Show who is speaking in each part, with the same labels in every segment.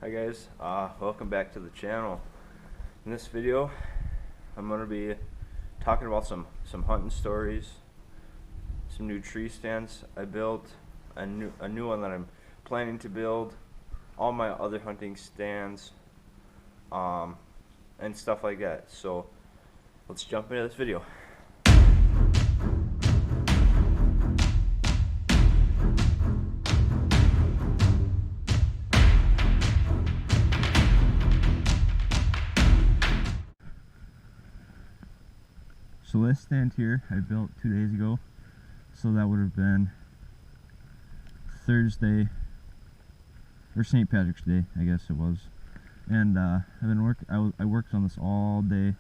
Speaker 1: Hi guys, welcome back to the channel. In this video I'm going to be talking about some hunting stories, some new tree stands I built, a new one that I'm planning to build, all my other hunting stands, and stuff like that. So let's jump into this video. So this stand here I built 2 days ago, so that would have been Thursday or St. Patrick's Day, I guess it was. And I worked on this all day,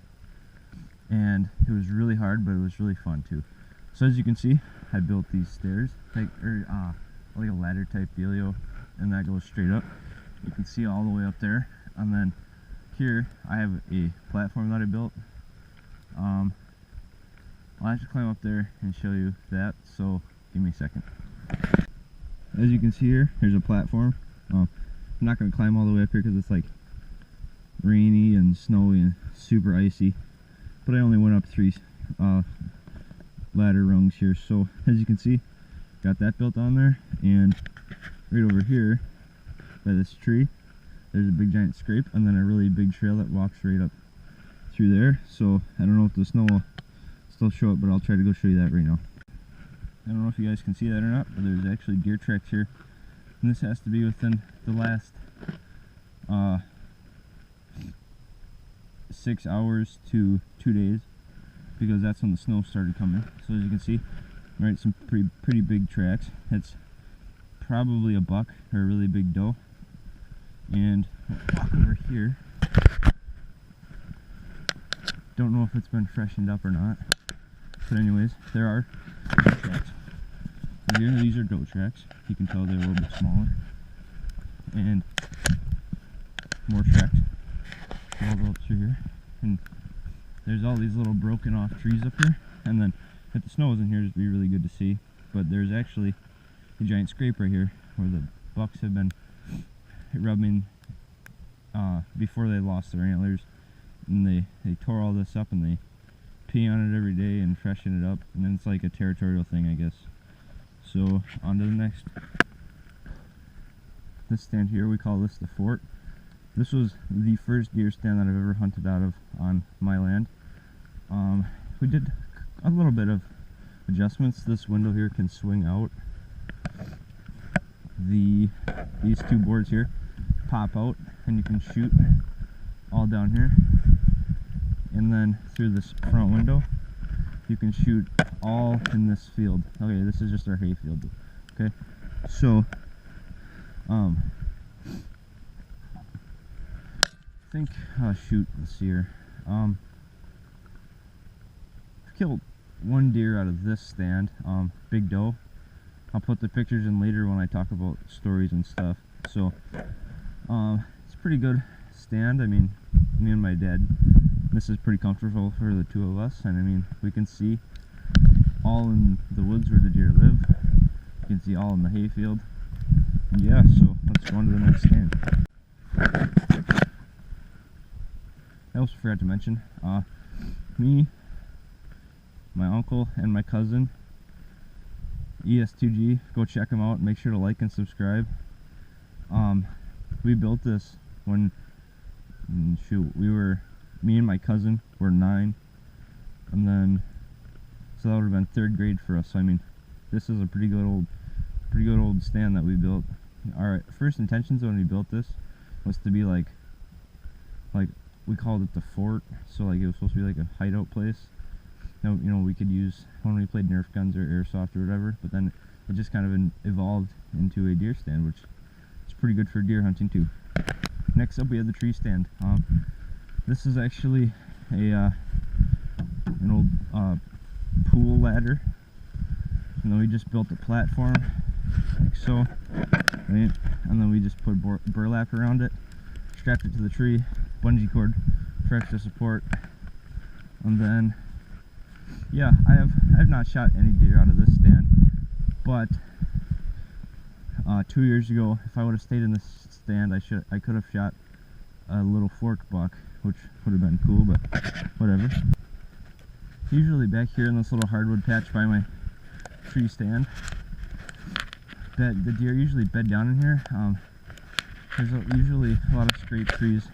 Speaker 1: and it was really hard, but it was really fun too. So as you can see, I built these stairs, like a ladder type dealio, and that goes straight up. You can see all the way up there, and then here I have a platform that I built. I'll have to climb up there and show you that, so give me a second. As you can see here, there's a platform. I'm not going to climb all the way up here because it's like rainy and snowy and super icy, but I only went up 3 ladder rungs here. So as you can see, got that built on there, and right over here by this tree there's a big giant scrape, and then a really big trail that walks right up through there. So I don't know if the snow will still show it, but I'll try to go show you that right now. I don't know if you guys can see that or not, but there's actually deer tracks here, and this has to be within the last 6 hours to 2 days, because that's when the snow started coming. So as you can see, right, some pretty big tracks. It's probably a buck or a really big doe. And I'll walk over here. Don't know if it's been freshened up or not, but anyways, there are tracks. Here, these are goat tracks. You can tell they're a little bit smaller. And more tracks all go up through here. And there's all these little broken off trees up here. And then if the snow was in here, it'd be really good to see. But there's actually a giant scrape right here where the bucks have been rubbing before they lost their antlers. And they tore all this up, and they pee on it every day and freshen it up, and then it's like a territorial thing, I guess. So on to the next. This stand here, we call this the fort. This was the first deer stand that I've ever hunted out of on my land. We did a little bit of adjustments. This window here can swing out. These 2 boards here pop out, and you can shoot all down here. And then through this front window, you can shoot all in this field. Okay, this is just our hay field. Okay, so let's see here. I've killed 1 deer out of this stand, big doe. I'll put the pictures in later when I talk about stories and stuff. So it's a pretty good stand. I mean, me and my dad, this is pretty comfortable for the 2 of us, and I mean, we can see all in the woods where the deer live. You can see all in the hayfield. And yeah, so let's go on to the next stand. I also forgot to mention, me, my uncle, and my cousin, ES2G, go check them out. Make sure to like and subscribe. We built this when, me and my cousin were 9, and then, so that would have been 3rd grade for us. So I mean, this is a pretty good old stand that we built. Our first intentions when we built this was to be like we called it the fort. So like it was supposed to be like a hideout place. You know, we could use when we played Nerf guns or airsoft or whatever. But then it just kind of evolved into a deer stand, which is pretty good for deer hunting too. Next up, we have the tree stand. This is actually an old pool ladder, and then we just built a platform like so, right? And then we just put burlap around it, strapped it to the tree, bungee cord for extra support, and then yeah, I've not shot any deer out of this stand, but 2 years ago, if I would have stayed in this stand, I could have shot a little fork buck, which would have been cool, but whatever. Usually back here in this little hardwood patch by my tree stand, the deer usually bed down in here. There's usually a lot of scrape trees.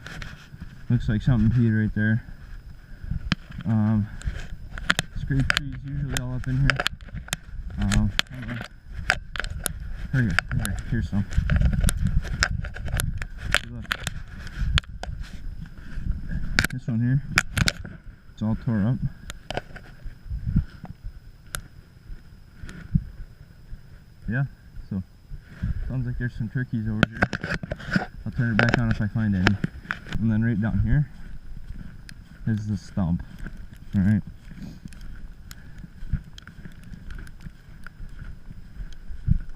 Speaker 1: Looks like something peed right there. Scrape trees usually all up in here. Here's some. Look. This one here, it's all tore up. Yeah, so sounds like there's some turkeys over here. I'll turn it back on if I find any. And then right down here is the stump. Alright.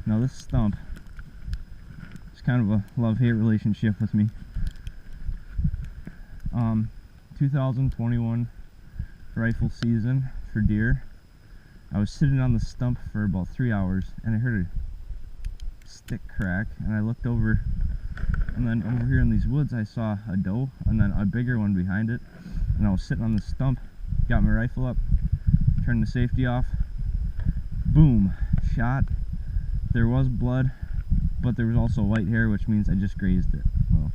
Speaker 1: Now this stump is kind of a love-hate relationship with me. 2021 rifle season for deer. I was sitting on the stump for about 3 hours and I heard a stick crack, and I looked over, and then over here in these woods I saw a doe and then a bigger one behind it, and I was sitting on the stump, got my rifle up, turned the safety off, boom, shot. There was blood, but there was also white hair, which means I just grazed it. Well,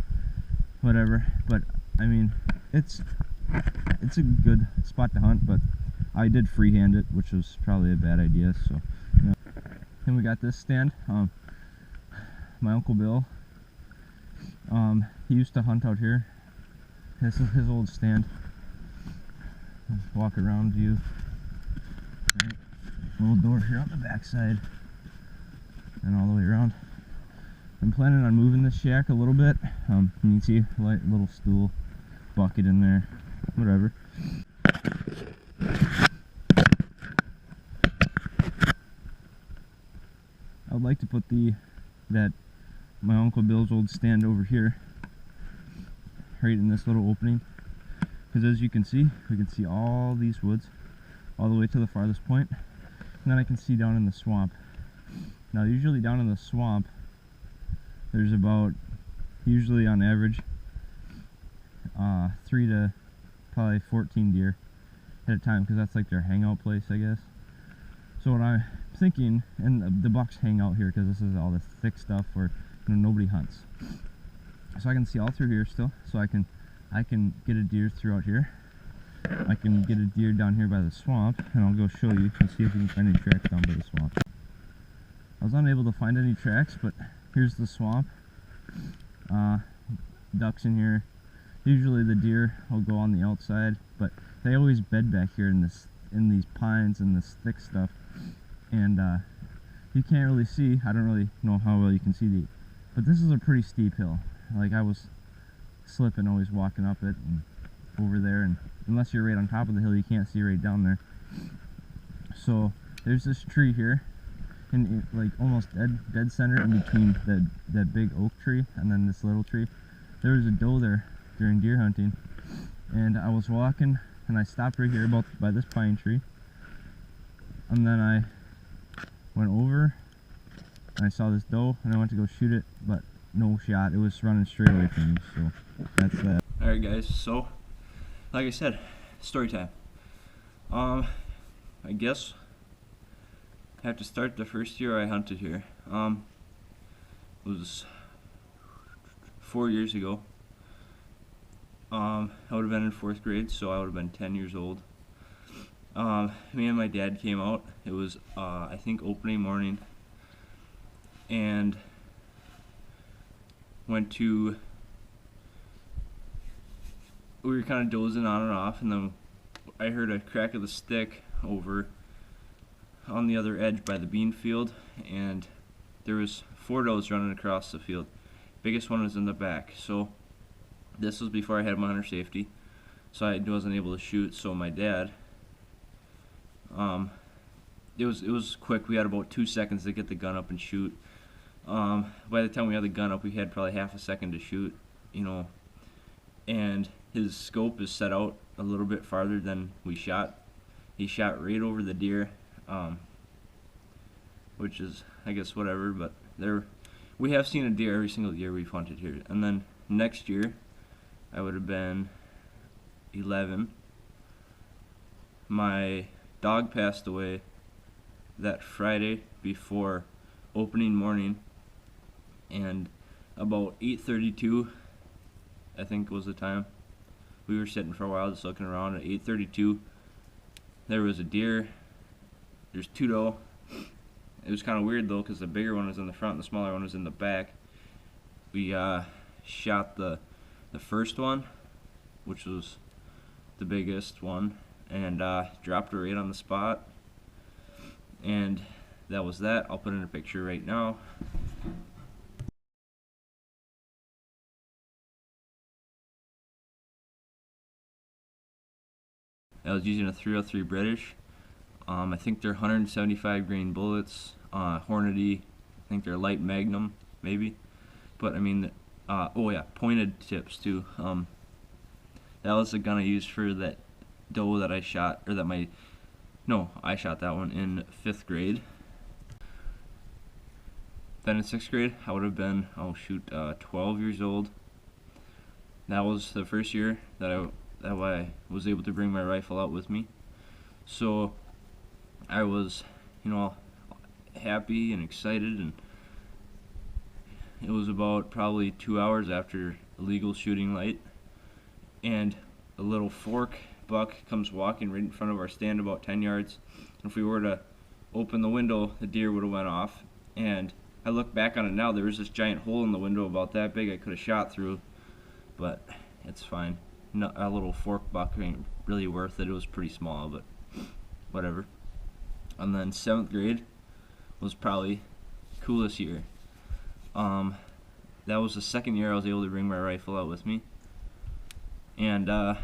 Speaker 1: whatever, but I mean, it's a good spot to hunt, but I did freehand it, which was probably a bad idea. So, you know. Then we got this stand. My Uncle Bill, he used to hunt out here. This is his old stand. Walk around view. Right. Little door here on the back side, and all the way around. I'm planning on moving this shack a little bit. You can see a little stool, bucket in there, whatever. I would like to put my Uncle Bill's old stand over here, right in this little opening, because as you can see, we can see all these woods all the way to the farthest point, and then I can see down in the swamp. Now usually down in the swamp there's about, usually on average, 3 to probably 14 deer at a time, because that's like their hangout place, I guess. So what I'm thinking, and the bucks hang out here because this is all the thick stuff where, you know, nobody hunts. So I can see all through here still, so I can get a deer throughout here. I can get a deer down here by the swamp, and I'll go show you and see if we can find any tracks down by the swamp. I was unable to find any tracks, but here's the swamp. Ducks in here. Usually the deer will go on the outside, but they always bed back here in these pines and this thick stuff. And you can't really see. I don't really know how well you can see but this is a pretty steep hill. Like, I was slipping always walking up it and over there, and unless you're right on top of the hill, you can't see right down there. So there's this tree here, and like almost dead center in between that big oak tree and then this little tree. There was a doe there during deer hunting, and I was walking and I stopped right here about by this pine tree, and then I went over and I saw this doe and I went to go shoot it, but no shot. It was running straight away from me. So that's that. Alright guys, so like I said, story time. I guess I have to start the first year I hunted here. It was 4 years ago. I would have been in 4th grade, so I would have been 10 years old. Me and my dad came out. It was I think opening morning, and we were kind of dozing on and off, and then I heard a crack of the stick over on the other edge by the bean field, and there was 4 does running across the field. Biggest one was in the back. So this was before I had my hunter safety, so I wasn't able to shoot. So my dad, it was quick. We had about 2 seconds to get the gun up and shoot. By the time we had the gun up, we had probably half a second to shoot, you know, and his scope is set out a little bit farther than we shot. He shot right over the deer, which is, I guess, whatever, but we have seen a deer every single year we've hunted here. And then next year, I would have been 11. My dog passed away that Friday before opening morning, and about 8:32, I think was the time. We were sitting for a while just looking around. At 8:32, there was a deer. There's two doe. It was kind of weird though, because the bigger one was in the front and the smaller one was in the back. We shot the first one, which was the biggest one, and dropped her right on the spot. And that was that. I'll put in a picture right now. I was using a 303 British. I think they're 175 grain bullets, Hornady. I think they're light Magnum, maybe. But I mean, oh yeah, pointed tips too. That was the gun I used for that doe that I shot, or that I shot that one in 5th grade. Then in 6th grade, I would have been, 12 years old. That was the first year that I was able to bring my rifle out with me. So I was, happy and excited, and it was about probably 2 hours after illegal shooting light, and a little fork buck comes walking right in front of our stand about 10 yards. If we were to open the window, the deer would have went off. And I look back on it now, there was this giant hole in the window about that big I could have shot through, but it's fine. A little fork buck ain't really worth it. It was pretty small, but whatever. And then 7th grade was probably coolest year. That was the second year I was able to bring my rifle out with me. And it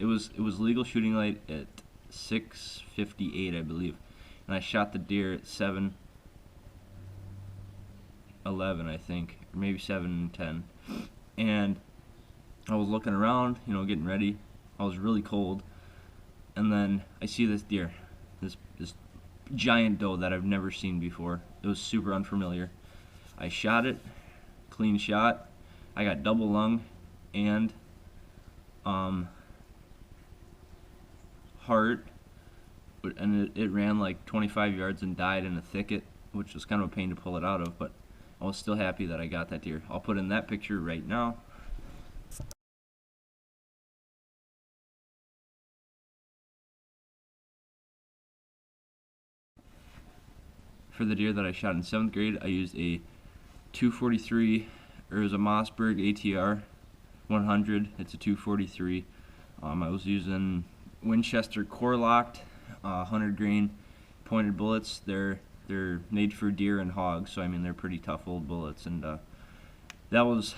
Speaker 1: was legal shooting light at 6:58, I believe, and I shot the deer at 7:11, I think, or maybe 7:10. And I was looking around, getting ready. I was really cold, and then I see this deer, this giant doe that I've never seen before. It was super unfamiliar. I shot it, clean shot. I got double lung and heart, and it ran like 25 yards and died in a thicket, which was kind of a pain to pull it out of, but I was still happy that I got that deer. I'll put in that picture right now. For the deer that I shot in 7th grade, I used a 243, or it was a Mossberg ATR 100. It's a 243. I was using Winchester core locked 100 grain pointed bullets. They're made for deer and hogs, so I mean they're pretty tough old bullets, and that was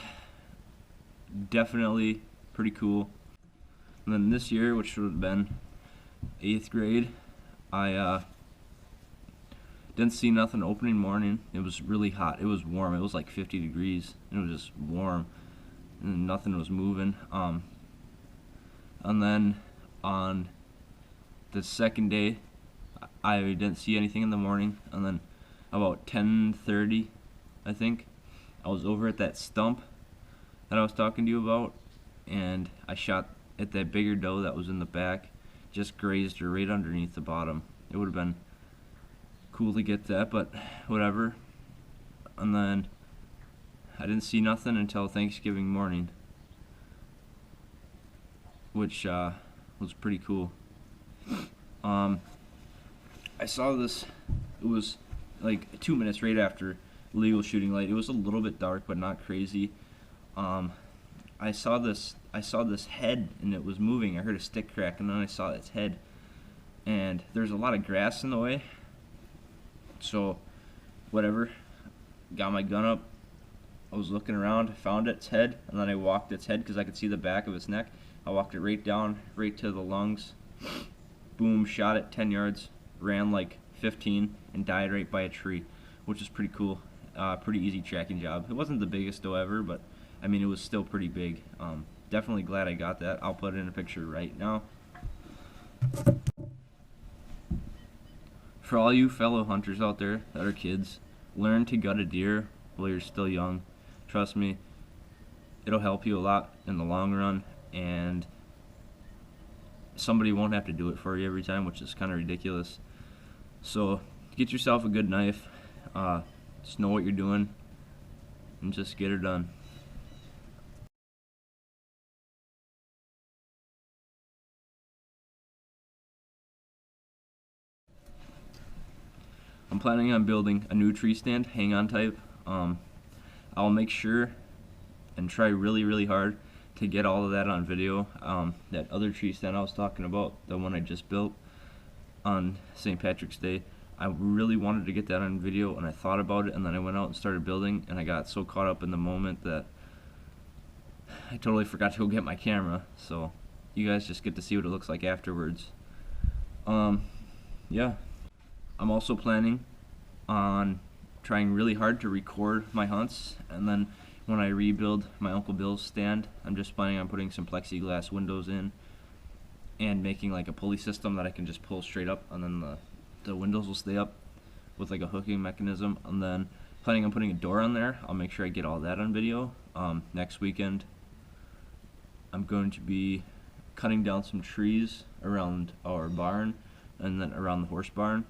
Speaker 1: definitely pretty cool. And then this year, which would have been 8th grade, I didn't see nothing opening morning. It was really hot. It was warm. It was like 50 degrees. It was just warm, and nothing was moving. And then on the second day, I didn't see anything in the morning. And then about 10:30, I think, I was over at that stump that I was talking to you about, and I shot at that bigger doe that was in the back. Just grazed her right underneath the bottom. It would have been cool to get that, but whatever. And then I didn't see nothing until Thanksgiving morning, which was pretty cool. I saw this, it was like 2 minutes right after legal shooting light. It was a little bit dark, but not crazy. I saw this head, and it was moving. I heard a stick crack, and then I saw its head, and there's a lot of grass in the way, so whatever, got my gun up. I was looking around, found its head, and then I walked its head because I could see the back of its neck. I walked it right down, right to the lungs. Boom, shot it 10 yards, ran like 15, and died right by a tree, which is pretty cool. Pretty easy tracking job. It wasn't the biggest doe ever, but I mean, it was still pretty big. Definitely glad I got that. I'll put it in a picture right now. For all you fellow hunters out there that are kids, learn to gut a deer while you're still young. Trust me, it'll help you a lot in the long run, and somebody won't have to do it for you every time, which is kind of ridiculous. So get yourself a good knife, just know what you're doing, and just get her done. I'm planning on building a new tree stand, hang-on type. I'll make sure and try really hard to get all of that on video. That other tree stand I was talking about, the one I just built on St. Patrick's Day, I really wanted to get that on video, and I thought about it, and then I went out and started building, and I got so caught up in the moment that I totally forgot to go get my camera. So you guys just get to see what it looks like afterwards. Yeah. I'm also planning on trying really hard to record my hunts, and then when I rebuild my Uncle Bill's stand, I'm just planning on putting some plexiglass windows in and making like a pulley system that I can just pull straight up, and then the windows will stay up with like a hooking mechanism. And then planning on putting a door on there. I'll make sure I get all that on video. Next weekend I'm going to be cutting down some trees around our barn and then around the horse barn.